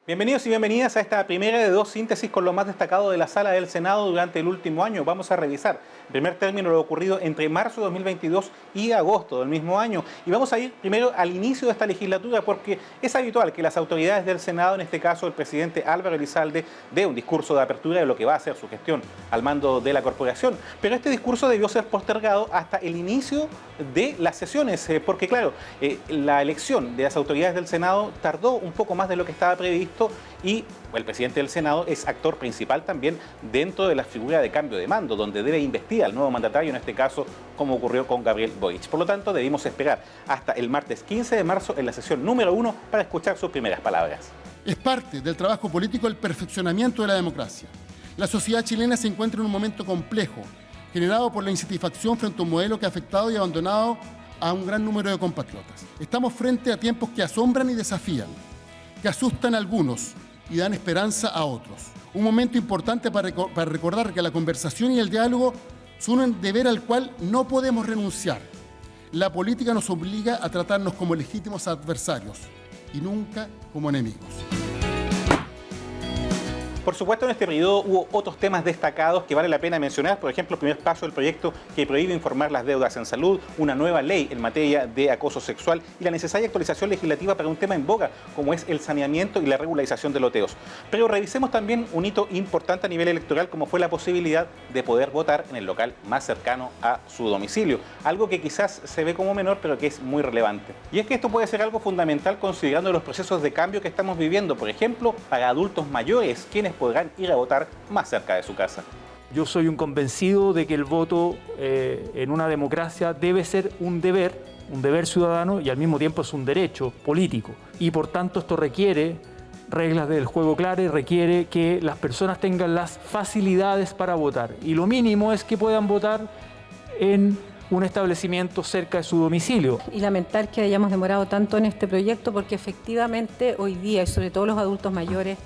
Bienvenidos y bienvenidas a esta primera de dos síntesis con lo más destacado de la Sala del Senado durante el último año. Vamos a revisar en primer término lo ocurrido entre marzo de 2022 y agosto del mismo año. Y vamos a ir primero al inicio de esta legislatura porque es habitual que las autoridades del Senado, en este caso el presidente Álvaro Elizalde, dé un discurso de apertura de lo que va a ser su gestión al mando de la corporación. Pero este discurso debió ser postergado hasta el inicio de las sesiones, porque claro, la elección de las autoridades del Senado tardó un poco más de lo que estaba previsto y el presidente del Senado es actor principal también dentro de la figura de cambio de mando, donde debe investir al nuevo mandatario, en este caso, como ocurrió con Gabriel Boric. Por lo tanto, debimos esperar hasta el martes 15 de marzo en la sesión número 1 para escuchar sus primeras palabras. Es parte del trabajo político el perfeccionamiento de la democracia. La sociedad chilena se encuentra en un momento complejo, generado por la insatisfacción frente a un modelo que ha afectado y abandonado a un gran número de compatriotas. Estamos frente a tiempos que asombran y desafían, que asustan a algunos y dan esperanza a otros. Un momento importante para recordar que la conversación y el diálogo son un deber al cual no podemos renunciar. La política nos obliga a tratarnos como legítimos adversarios y nunca como enemigos. Por supuesto, en este periodo hubo otros temas destacados que vale la pena mencionar. Por ejemplo, el primer paso del proyecto que prohíbe informar las deudas en salud, una nueva ley en materia de acoso sexual y la necesaria actualización legislativa para un tema en boga, como es el saneamiento y la regularización de loteos. Pero revisemos también un hito importante a nivel electoral, como fue la posibilidad de poder votar en el local más cercano a su domicilio. Algo que quizás se ve como menor, pero que es muy relevante. Y es que esto puede ser algo fundamental considerando los procesos de cambio que estamos viviendo. Por ejemplo, para adultos mayores, quienes podrán ir a votar más cerca de su casa. Yo soy un convencido de que el voto en una democracia debe ser un deber ciudadano y al mismo tiempo es un derecho político. Y por tanto esto requiere reglas del juego claras y requiere que las personas tengan las facilidades para votar. Y lo mínimo es que puedan votar en un establecimiento cerca de su domicilio. Y lamentar que hayamos demorado tanto en este proyecto porque efectivamente hoy día, y sobre todo los adultos mayores,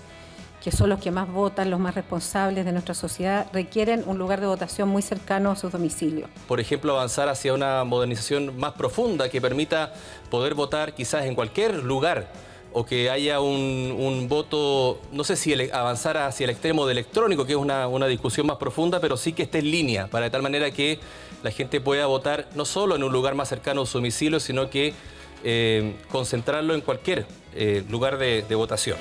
que son los que más votan, los más responsables de nuestra sociedad, requieren un lugar de votación muy cercano a sus domicilios. Por ejemplo, avanzar hacia una modernización más profunda que permita poder votar quizás en cualquier lugar o que haya un voto, no sé si avanzar hacia el extremo de electrónico, que es una discusión más profunda, pero sí que esté en línea, para de tal manera que la gente pueda votar no solo en un lugar más cercano a su domicilio, sino que concentrarlo en cualquier lugar de votación.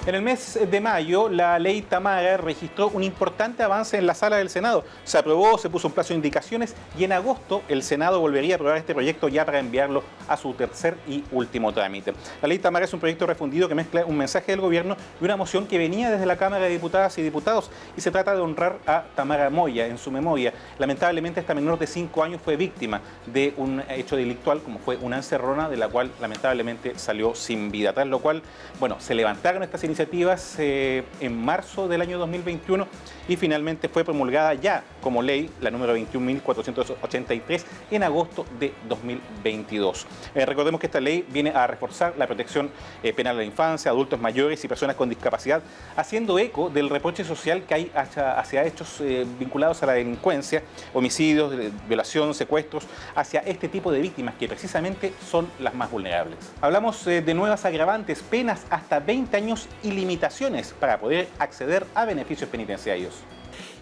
En el mes de mayo, la ley Tamara registró un importante avance en la Sala del Senado. Se aprobó, se puso un plazo de indicaciones y en agosto el Senado volvería a aprobar este proyecto ya para enviarlo a su tercer y último trámite. La ley Tamara es un proyecto refundido que mezcla un mensaje del gobierno y una moción que venía desde la Cámara de Diputadas y Diputados y se trata de honrar a Tamara Moya en su memoria. Lamentablemente esta menor de 5 años fue víctima de un hecho delictual como fue una encerrona de la cual lamentablemente salió sin vida. Tras lo cual, bueno, se levantaron estas iniciativas en marzo del año 2021 y finalmente fue promulgada ya como ley la número 21.483 en agosto de 2022. Recordemos que esta ley viene a reforzar la protección penal a la infancia, adultos mayores y personas con discapacidad, haciendo eco del reproche social que hay hacia hechos vinculados a la delincuencia, homicidios, violación, secuestros, hacia este tipo de víctimas que precisamente son las más vulnerables. Hablamos de nuevas agravantes, penas hasta 20 años y limitaciones para poder acceder a beneficios penitenciarios.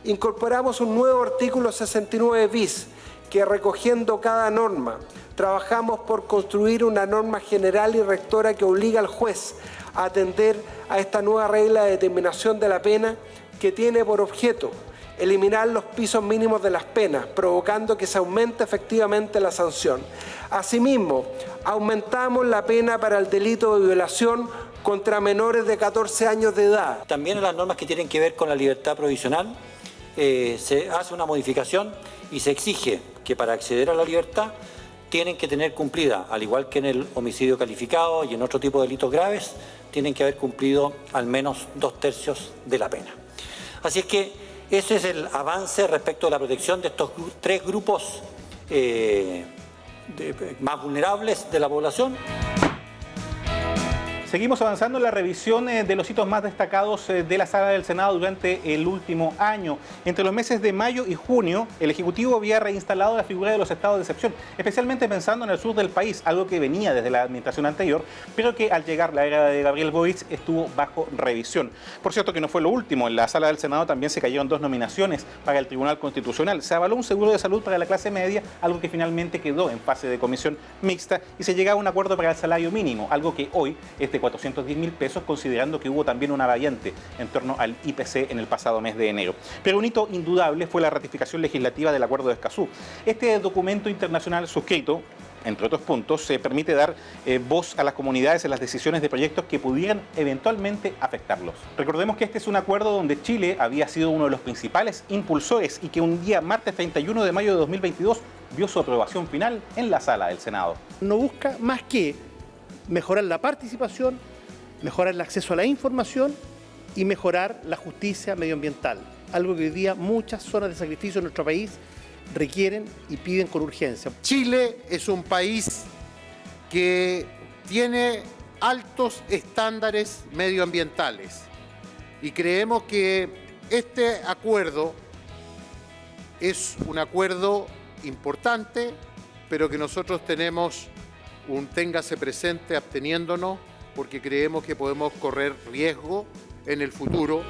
Incorporamos un nuevo artículo 69 bis que, recogiendo cada norma, trabajamos por construir una norma general y rectora que obliga al juez a atender a esta nueva regla de determinación de la pena que tiene por objeto eliminar los pisos mínimos de las penas, provocando que se aumente efectivamente la sanción. Asimismo, aumentamos la pena para el delito de violación contra menores de 14 años de edad. También en las normas que tienen que ver con la libertad provisional se hace una modificación y se exige que para acceder a la libertad tienen que tener cumplida, al igual que en el homicidio calificado y en otro tipo de delitos graves, tienen que haber cumplido al menos 2/3 de la pena. Así es que ese es el avance respecto de la protección de estos tres grupos más vulnerables de la población. Seguimos avanzando en la revisión de los hitos más destacados de la Sala del Senado durante el último año. Entre los meses de mayo y junio, el Ejecutivo había reinstalado la figura de los estados de excepción, especialmente pensando en el sur del país, algo que venía desde la administración anterior, pero que al llegar la era de Gabriel Boric estuvo bajo revisión. Por cierto que no fue lo último, en la Sala del Senado también se cayeron 2 nominaciones para el Tribunal Constitucional. Se avaló un seguro de salud para la clase media, algo que finalmente quedó en fase de comisión mixta, y se llegaba a un acuerdo para el salario mínimo, algo que hoy es de 410.000 pesos, considerando que hubo también una variante en torno al IPC en el pasado mes de enero. Pero un hito indudable fue la ratificación legislativa del Acuerdo de Escazú. Este documento internacional suscrito, entre otros puntos, se permite dar voz a las comunidades en las decisiones de proyectos que pudieran eventualmente afectarlos. Recordemos que este es un acuerdo donde Chile había sido uno de los principales impulsores y que un día, martes 31 de mayo de 2022, vio su aprobación final en la Sala del Senado. No busca más que mejorar la participación, mejorar el acceso a la información y mejorar la justicia medioambiental, algo que hoy día muchas zonas de sacrificio en nuestro país requieren y piden con urgencia. Chile es un país que tiene altos estándares medioambientales y creemos que este acuerdo es un acuerdo importante, pero que nosotros tenemos un téngase presente absteniéndonos porque creemos que podemos correr riesgo en el futuro.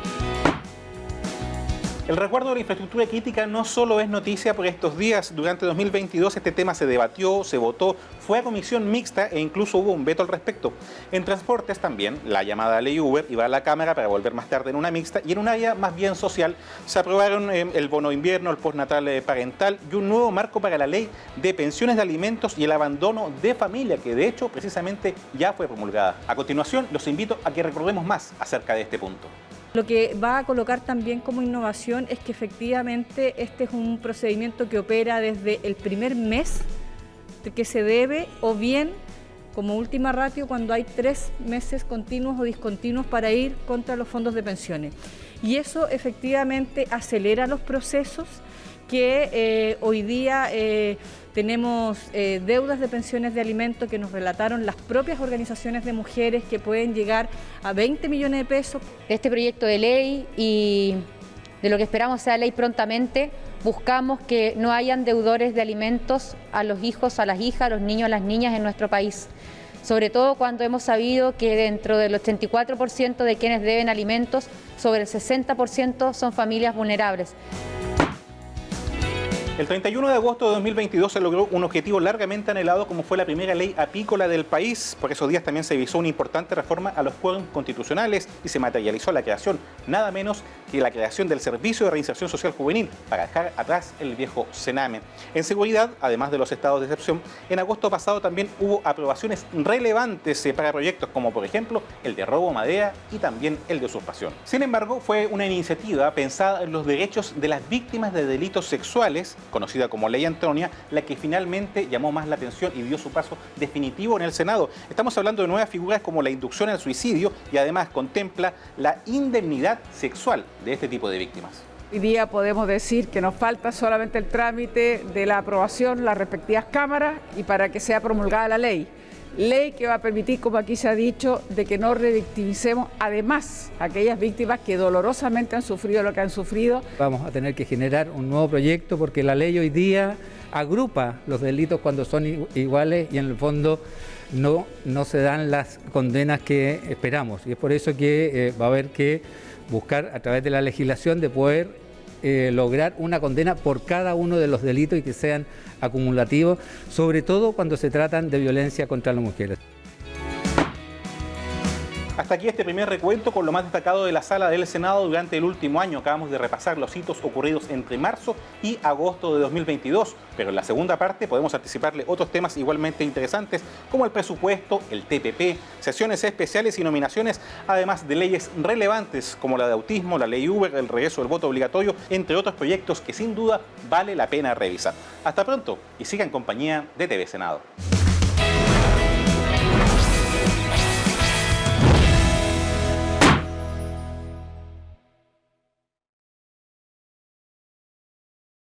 El resguardo de la infraestructura crítica no solo es noticia por estos días. Durante 2022 este tema se debatió, se votó, fue a comisión mixta e incluso hubo un veto al respecto. En transportes también, la llamada ley Uber iba a la Cámara para volver más tarde en una mixta, y en un área más bien social se aprobaron el bono invierno, el postnatal parental y un nuevo marco para la ley de pensiones de alimentos y el abandono de familia, que de hecho precisamente ya fue promulgada. A continuación los invito a que recordemos más acerca de este punto. Lo que va a colocar también como innovación es que efectivamente este es un procedimiento que opera desde el primer mes que se debe, o bien como última ratio cuando hay 3 meses continuos o discontinuos para ir contra los fondos de pensiones. Y eso efectivamente acelera los procesos que hoy día tenemos deudas de pensiones de alimentos que nos relataron las propias organizaciones de mujeres que pueden llegar a 20 millones de pesos. Este proyecto de ley y de lo que esperamos sea ley prontamente, buscamos que no hayan deudores de alimentos a los hijos, a las hijas, a los niños, a las niñas en nuestro país. Sobre todo cuando hemos sabido que dentro del 84% de quienes deben alimentos, sobre el 60% son familias vulnerables. El 31 de agosto de 2022 se logró un objetivo largamente anhelado, como fue la primera ley apícola del país. Por esos días también se visó una importante reforma a los quórums constitucionales y se materializó la creación, nada menos que la creación del Servicio de Reinserción Social Juvenil, para dejar atrás el viejo Sename. En seguridad, además de los estados de excepción, en agosto pasado también hubo aprobaciones relevantes para proyectos como, por ejemplo, el de robo madera y también el de usurpación. Sin embargo, fue una iniciativa pensada en los derechos de las víctimas de delitos sexuales, conocida como Ley Antonia, la que finalmente llamó más la atención y dio su paso definitivo en el Senado. Estamos hablando de nuevas figuras como la inducción al suicidio y además contempla la indemnidad sexual de este tipo de víctimas. Hoy día podemos decir que nos falta solamente el trámite de la aprobación, las respectivas cámaras y para que sea promulgada la ley. Ley que va a permitir, como aquí se ha dicho, de que no revictimicemos además a aquellas víctimas que dolorosamente han sufrido lo que han sufrido. Vamos a tener que generar un nuevo proyecto porque la ley hoy día agrupa los delitos cuando son iguales y en el fondo no se dan las condenas que esperamos. Y es por eso que va a haber que buscar a través de la legislación de poder lograr una condena por cada uno de los delitos y que sean acumulativos, sobre todo cuando se tratan de violencia contra las mujeres. Hasta aquí este primer recuento con lo más destacado de la Sala del Senado durante el último año. Acabamos de repasar los hitos ocurridos entre marzo y agosto de 2022, pero en la segunda parte podemos anticiparle otros temas igualmente interesantes como el presupuesto, el TPP, sesiones especiales y nominaciones, además de leyes relevantes como la de autismo, la ley Uber, el regreso del voto obligatorio, entre otros proyectos que sin duda vale la pena revisar. Hasta pronto y siga en compañía de TV Senado.